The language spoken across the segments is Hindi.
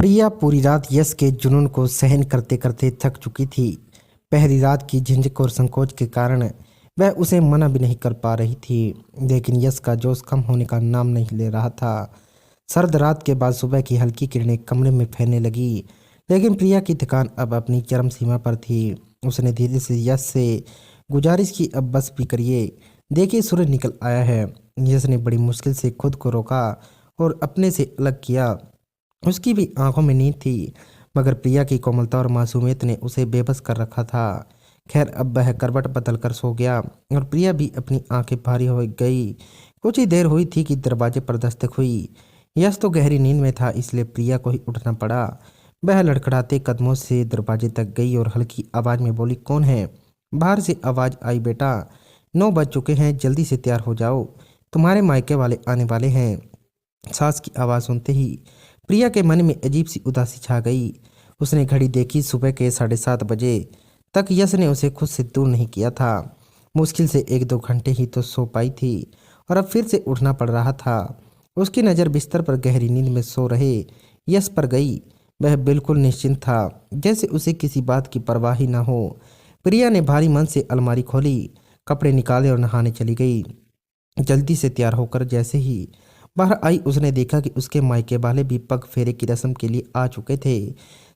प्रिया पूरी रात यश के जुनून को सहन करते करते थक चुकी थी। पहली रात की झिझक और संकोच के कारण वह उसे मना भी नहीं कर पा रही थी, लेकिन यश का जोश कम होने का नाम नहीं ले रहा था। सर्द रात के बाद सुबह की हल्की किरणें कमरे में फैलने लगी, लेकिन प्रिया की थकान अब अपनी चरम सीमा पर थी। उसने धीरे से यश से गुजारिश की, अब बस भी करिए, देखिए सूरज निकल आया है। यश ने बड़ी मुश्किल से खुद को रोका और अपने से अलग किया। उसकी भी आंखों में नींद थी, मगर प्रिया की कोमलता और मासूमियत ने उसे बेबस कर रखा था। खैर, अब वह करवट बदल कर सो गया और प्रिया भी अपनी आंखें भारी हो गई। कुछ ही देर हुई थी कि दरवाजे पर दस्तक हुई। यश तो गहरी नींद में था, इसलिए प्रिया को ही उठना पड़ा। वह लड़खड़ाते कदमों से दरवाजे तक गई और हल्की आवाज में बोली, कौन है? बाहर से आवाज आई, बेटा 9 बज चुके हैं, जल्दी से तैयार हो जाओ, तुम्हारे मायके वाले आने वाले हैं। सास की आवाज़ सुनते ही प्रिया के मन में अजीब सी उदासी छा गई। उसने घड़ी देखी, सुबह के 7:30 बजे तक यश ने उसे खुद से दूर नहीं किया था। मुश्किल से 1-2 घंटे ही तो सो पाई थी और अब फिर से उठना पड़ रहा था। उसकी नज़र बिस्तर पर गहरी नींद में सो रहे यश पर गई। वह बिल्कुल निश्चिंत था, जैसे उसे किसी बात की परवाह ही ना हो। प्रिया ने भारी मन से अलमारी खोली, कपड़े निकाले और नहाने चली गई। जल्दी से तैयार होकर जैसे ही बाहर आई, उसने देखा कि उसके मायके वाले भी पग फेरे की रस्म के लिए आ चुके थे।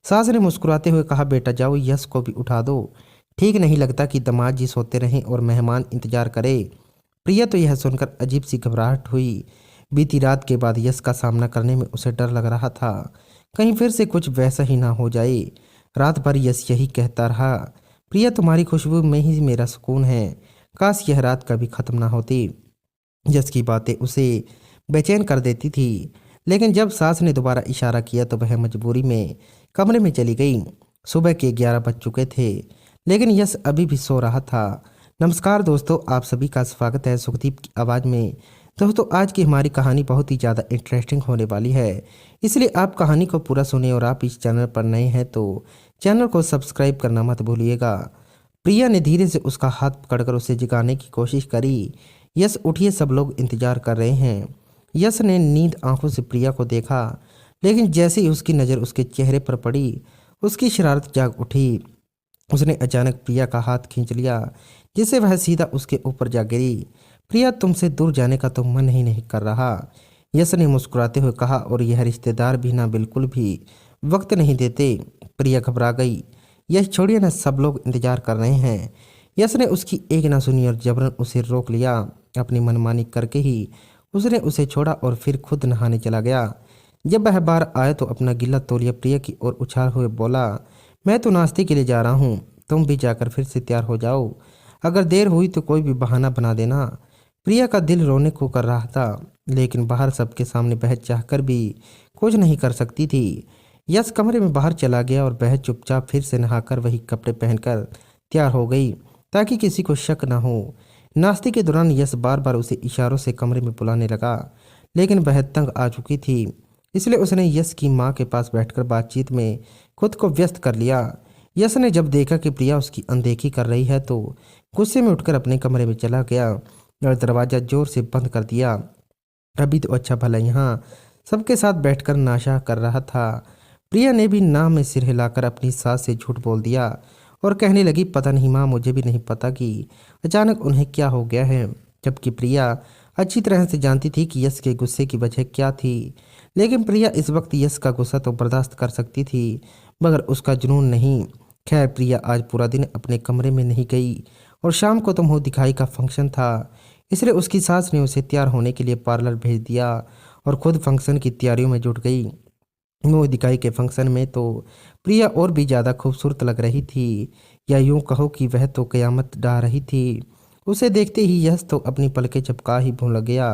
सास ने मुस्कुराते हुए कहा, बेटा जाओ, यश को भी उठा दो, ठीक नहीं लगता कि दामाद जी सोते रहें और मेहमान इंतजार करे। प्रिया तो यह सुनकर अजीब सी घबराहट हुई। बीती रात के बाद यश का सामना करने में उसे डर लग रहा था, कहीं फिर से कुछ वैसा ही ना हो जाए। रात भर यश यही कहता रहा, प्रिया तुम्हारी खुशबू में ही मेरा सुकून है, काश यह रात कभी खत्म ना होती। यश की बातें उसे बेचैन कर देती थी, लेकिन जब सास ने दोबारा इशारा किया तो वह मजबूरी में कमरे में चली गई। सुबह के 11 बज चुके थे, लेकिन यश अभी भी सो रहा था। नमस्कार दोस्तों, आप सभी का स्वागत है सुखदीप की आवाज़ में। दोस्तों, आज की हमारी कहानी बहुत ही ज़्यादा इंटरेस्टिंग होने वाली है, इसलिए आप कहानी को पूरा सुने और आप इस चैनल पर नए हैं तो चैनल को सब्सक्राइब करना मत भूलिएगा। प्रिया ने धीरे से उसका हाथ पकड़कर उसे जगाने की कोशिश करी। यश उठिए, सब लोग इंतजार कर रहे हैं। यश ने नींद आंखों से प्रिया को देखा, लेकिन जैसे ही उसकी नज़र उसके चेहरे पर पड़ी, उसकी शरारत जाग उठी। उसने अचानक प्रिया का हाथ खींच लिया, जिससे वह सीधा उसके ऊपर जा गिरी। प्रिया, तुमसे दूर जाने का तो मन ही नहीं कर रहा, यश ने मुस्कुराते हुए कहा, और यह रिश्तेदार भी ना बिल्कुल भी वक्त नहीं देते। प्रिया घबरा गई। यश छोड़िए ना, सब लोग इंतजार कर रहे हैं। यश ने उसकी एक ना सुनी और जबरन उसे रोक लिया। अपनी मनमानी करके ही उसने उसे छोड़ा और फिर खुद नहाने चला गया। जब वह बाहर आया तो अपना गिला तौलिया प्रिया की ओर उछाल हुए बोला, मैं तो नाश्ते के लिए जा रहा हूँ, तुम भी जाकर फिर से तैयार हो जाओ, अगर देर हुई तो कोई भी बहाना बना देना। प्रिया का दिल रोने को कर रहा था, लेकिन बाहर सबके सामने वह चाहकर भी कुछ नहीं कर सकती थी। यश कमरे में बाहर चला गया और वह चुपचाप फिर से नहाकर वही कपड़े पहनकर तैयार हो गई, ताकि किसी को शक न हो। नाश्ते के दौरान यश बार बार उसे इशारों से कमरे में बुलाने लगा, लेकिन वह तंग आ चुकी थी, इसलिए उसने यश की मां के पास बैठकर बातचीत में खुद को व्यस्त कर लिया। यश ने जब देखा कि प्रिया उसकी अनदेखी कर रही है तो गुस्से में उठकर अपने कमरे में चला गया और दरवाज़ा जोर से बंद कर दिया। अभी तो अच्छा भला यहाँ सबके साथ बैठकर नाशा कर रहा था। प्रिया ने भी ना में सिर हिलाकर अपनी सास से झूठ बोल दिया और कहने लगी, पता नहीं माँ, मुझे भी नहीं पता कि अचानक उन्हें क्या हो गया है। जबकि प्रिया अच्छी तरह से जानती थी कि यश के गुस्से की वजह क्या थी, लेकिन प्रिया इस वक्त यश का गुस्सा तो बर्दाश्त कर सकती थी, मगर उसका जुनून नहीं। खैर, प्रिया आज पूरा दिन अपने कमरे में नहीं गई और शाम को तो मुंह दिखाई का फंक्शन था, इसलिए उसकी सास ने उसे तैयार होने के लिए पार्लर भेज दिया और खुद फंक्शन की तैयारियों में जुट गई। मुंह दिखाई के फंक्शन में तो प्रिया और भी ज़्यादा खूबसूरत लग रही थी, या यूं कहो कि वह तो कयामत ढा रही थी। उसे देखते ही यश तो अपनी पलकें झपका ही भूल गया।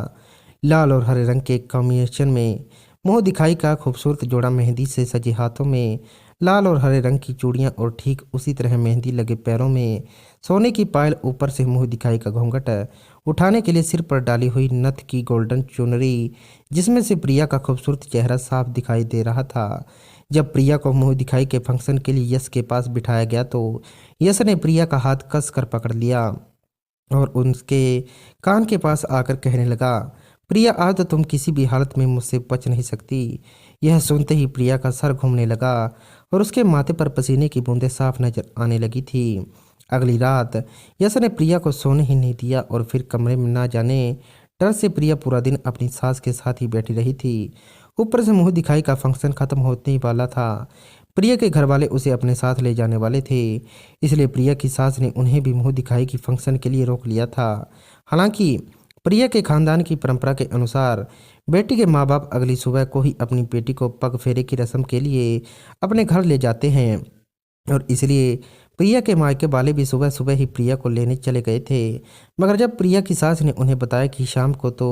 लाल और हरे रंग के कॉम्बिनेशन में मुंह दिखाई का खूबसूरत जोड़ा, मेहंदी से सजे हाथों में लाल और हरे रंग की चूड़ियां और ठीक उसी तरह मेहंदी लगे पैरों में सोने की पायल, ऊपर से मुंह दिखाई का घूंघट उठाने के लिए सिर पर डाली हुई नथ की गोल्डन चुनरी, जिसमें से प्रिया का खूबसूरत चेहरा साफ दिखाई दे रहा था। जब प्रिया को मुंह दिखाई के फंक्शन के लिए यश के पास बिठाया गया तो यश ने प्रिया का हाथ कस कर पकड़ लिया और उसके कान के पास आकर कहने लगा, प्रिया, आज तो तुम किसी भी हालत में मुझसे बच नहीं सकती। यह सुनते ही प्रिया का सर घूमने लगा और उसके माथे पर पसीने की बूंदें साफ नजर आने लगी थी। अगली रात यश ने प्रिया को सोने ही नहीं दिया और फिर कमरे में ना जाने डर से प्रिया पूरा दिन अपनी सास के साथ ही बैठी रही थी। ऊपर से मुंह दिखाई का फंक्शन खत्म होने ही वाला था। प्रिया के घर वाले उसे अपने साथ ले जाने वाले थे, इसलिए प्रिया की सास ने उन्हें भी मुंह दिखाई की फंक्शन के लिए रोक लिया था। हालांकि प्रिया के खानदान की परंपरा के अनुसार बेटी के माँ बाप अगली सुबह को ही अपनी बेटी को पग फेरे की रस्म के लिए अपने घर ले जाते हैं और इसलिए प्रिया के मायके वाले भी सुबह सुबह ही प्रिया को लेने चले गए थे। मगर जब प्रिया की सास ने उन्हें बताया कि शाम को तो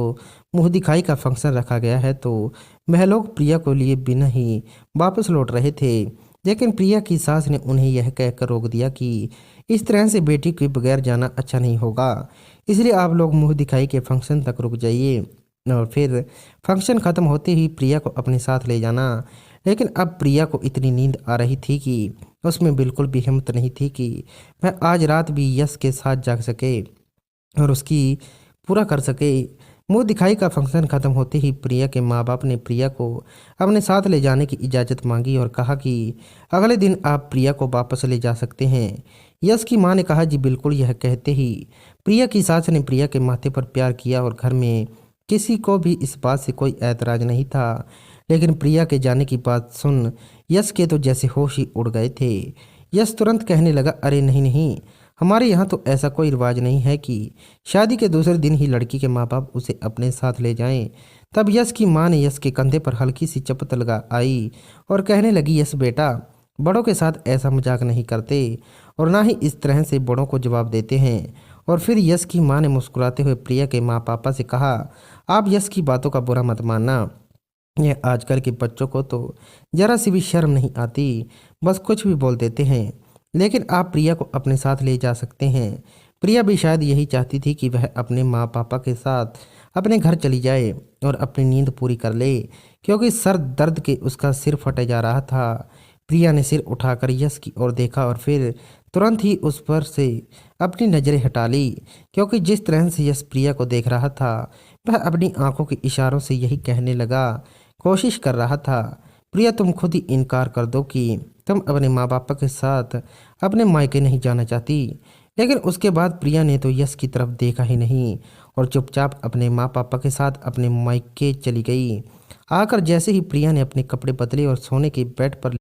मुंह दिखाई का फंक्शन रखा गया है, तो वह लोग प्रिया को लिए बिना ही वापस लौट रहे थे। लेकिन प्रिया की सास ने उन्हें यह कहकर रोक दिया कि इस तरह से बेटी के बगैर जाना अच्छा नहीं होगा, इसलिए आप लोग मुंह दिखाई के फंक्शन तक रुक जाइए और फिर फंक्शन ख़त्म होते ही प्रिया को अपने साथ ले जाना। लेकिन अब प्रिया को इतनी नींद आ रही थी कि उसमें बिल्कुल भी हिम्मत नहीं थी कि वह आज रात भी यश के साथ जाग सके और उसकी पूरा कर सके। मुंह दिखाई का फंक्शन खत्म होते ही प्रिया के माँ बाप ने प्रिया को अपने साथ ले जाने की इजाज़त मांगी और कहा कि अगले दिन आप प्रिया को वापस ले जा सकते हैं। यश की माँ ने कहा जी बिल्कुल। यह कहते ही प्रिया की सास ने प्रिया के माथे पर प्यार किया और घर में किसी को भी इस बात से कोई ऐतराज नहीं था। लेकिन प्रिया के जाने की बात सुन यश के तो जैसे होश ही उड़ गए थे। यश तुरंत कहने लगा, अरे नहीं नहीं, हमारे यहाँ तो ऐसा कोई रिवाज नहीं है कि शादी के दूसरे दिन ही लड़की के माँ बाप उसे अपने साथ ले जाएं। तब यश की माँ ने यश के कंधे पर हल्की सी चपत लगा आई और कहने लगी, यश बेटा, बड़ों के साथ ऐसा मजाक नहीं करते और ना ही इस तरह से बड़ों को जवाब देते हैं। और फिर यश की माँ ने मुस्कुराते हुए प्रिया के माँ पापा से कहा, आप यश की बातों का बुरा मत मानना, यह आजकल के बच्चों को तो जरा सी भी शर्म नहीं आती, बस कुछ भी बोल देते हैं। लेकिन आप प्रिया को अपने साथ ले जा सकते हैं। प्रिया भी शायद यही चाहती थी कि वह अपने माँ पापा के साथ अपने घर चली जाए और अपनी नींद पूरी कर ले, क्योंकि सर दर्द के उसका सिर फटे जा रहा था। प्रिया ने सिर उठाकर यश की ओर देखा और फिर तुरंत ही उस पर से अपनी नज़रें हटा ली, क्योंकि जिस तरह से यश प्रिया को देख रहा था वह अपनी आंखों के इशारों से यही कहने लगा, कोशिश कर रहा था, प्रिया तुम खुद ही इनकार कर दो कि तुम अपने माँ बाप के साथ अपने मायके नहीं जाना चाहती। लेकिन उसके बाद प्रिया ने तो यश की तरफ देखा ही नहीं और चुपचाप अपने माँ पापा के साथ अपने मायके चली गई। आकर जैसे ही प्रिया ने अपने कपड़े बदले और सोने के बेड पर